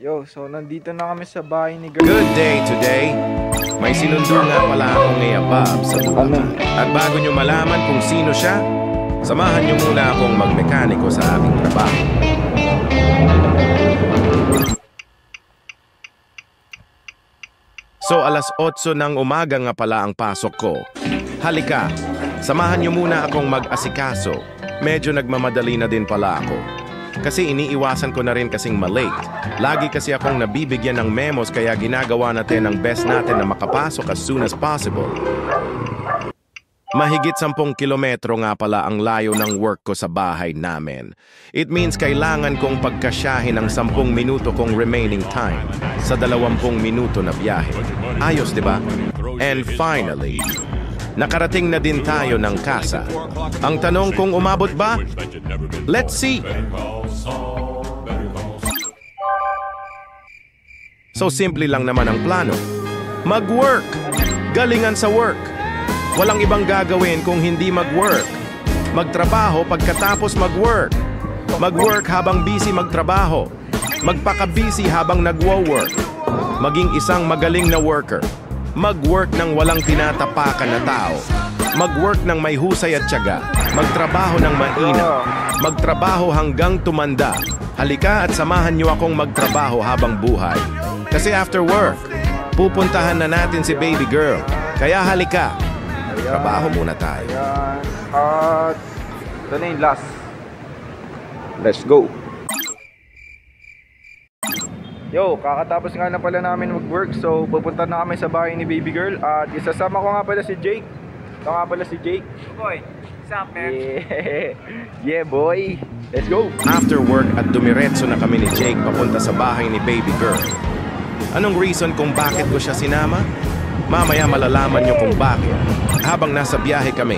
Yo, so nandito na kami sa bahay ni girl. Good day today. May sinundo nga pala akong above sa Bulacan. At bago nyo malaman kung sino siya, samahan nyo muna akong magmekaniko sa aking trabaho. So alas 8 ng umaga nga pala ang pasok ko. Halika, samahan nyo muna akong mag-asikaso. Medyo nagmamadali na din pala ako. Kasi iniiwasan ko na rin kasing malate. Lagi kasi akong nabibigyan ng memos kaya ginagawa natin ang best natin na makapasok as soon as possible. Mahigit 10 kilometro nga pala ang layo ng work ko sa bahay namin. It means kailangan kong pagkasyahin ang 10 minuto kong remaining time sa 20 minuto na biyahe. Ayos, di ba? And finally, nakarating na din tayo ng casa. Ang tanong kung umabot ba? Let's see! So simple lang naman ang plano. Mag-work! Galingan sa work! Walang ibang gagawin kung hindi mag-work. Magtrabaho pagkatapos mag-work. Mag-work habang busy magtrabaho. Magpaka-busy habang nagwo-work. Maging isang magaling na worker. Mag-work ng walang tinatapakan na tao. Mag-work ng may husay at tiyaga. Magtrabaho ng mainam. Magtrabaho hanggang tumanda. Halika at samahan niyo akong magtrabaho habang buhay. Kasi after work, pupuntahan na natin si baby girl. Kaya halika, trabaho muna tayo. At ito na yung last. Let's go. Yo, kakatapos nga na pala namin mag-work. So, pupunta na kami sa bahay ni baby girl. At isasama ko nga pala si Jake. Ito nga pala si Jake. Boy, what's up, man? Yeah, boy. Let's go. After work at dumiretso na kami ni Jake papunta sa bahay ni baby girl. Anong reason kung bakit ko siya sinama? Mamaya malalaman nyo kung bakit. Habang nasa biyahe kami,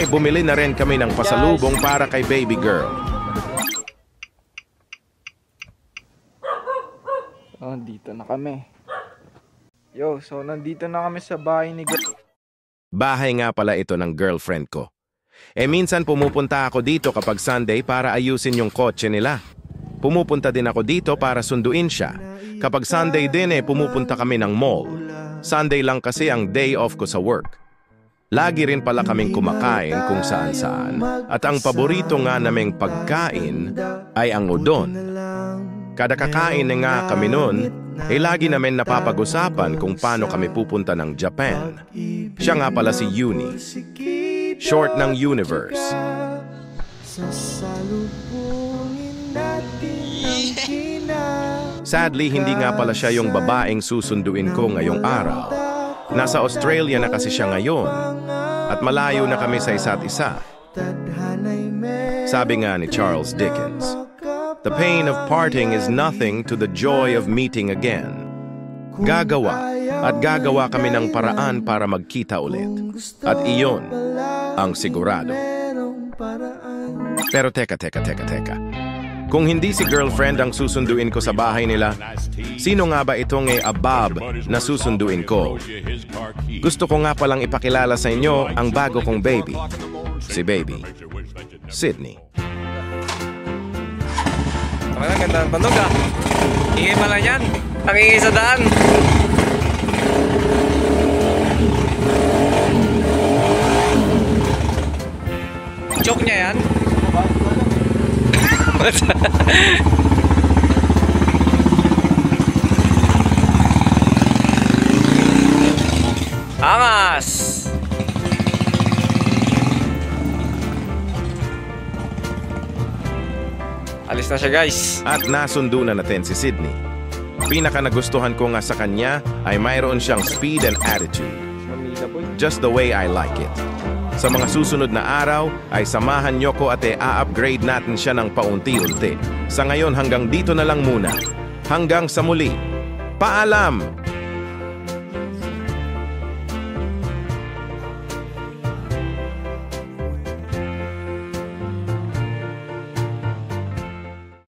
bumili na rin kami ng pasalubong para kay baby girl. Oh, dito na kami. Yo, so nandito na kami sa bahay ni girl. Bahay nga pala ito ng girlfriend ko. Minsan pumupunta ako dito kapag Sunday para ayusin yung kotse nila. Pumupunta din ako dito para sunduin siya. Kapag Sunday din pumupunta kami ng mall. Sunday lang kasi ang day off ko sa work. Lagi rin pala kaming kumakain kung saan-saan. At ang paborito nga naming pagkain ay ang udon. Kada kakain na nga kami nun, lagi namin napapag-usapan kung paano kami pupunta ng Japan. Siya nga pala si Uni. Short ng Universe. Sadly, hindi nga pala siya yung babaeng susunduin ko ngayong araw. Nasa Australia na kasi siya ngayon at malayo na kami sa isa't isa. Sabi nga ni Charles Dickens, "The pain of parting is nothing to the joy of meeting again." Gagawa at gagawa kami ng paraan para magkita ulit. At iyon ang sigurado. Pero teka. Kung hindi si girlfriend ang susunduin ko sa bahay nila, sino nga ba itong abab na susunduin ko? Gusto ko nga palang ipakilala sa inyo ang bago kong baby. Si baby Sydney. Ang ganda ng tunog, ah. Ingay pala yan. Ang ingay sa daan. Joke niya yan? Angas! Alis na siya, guys. At nasundo na natin si Sydney. Pinaka nagustuhan ko nga sa kanya ay mayroon siyang speed and attitude. Just the way I like it. Sa mga susunod na araw ay samahan nyo ko at a-upgrade natin siya ng paunti-unti. Sa ngayon hanggang dito na lang muna. Hanggang sa muli. Paalam!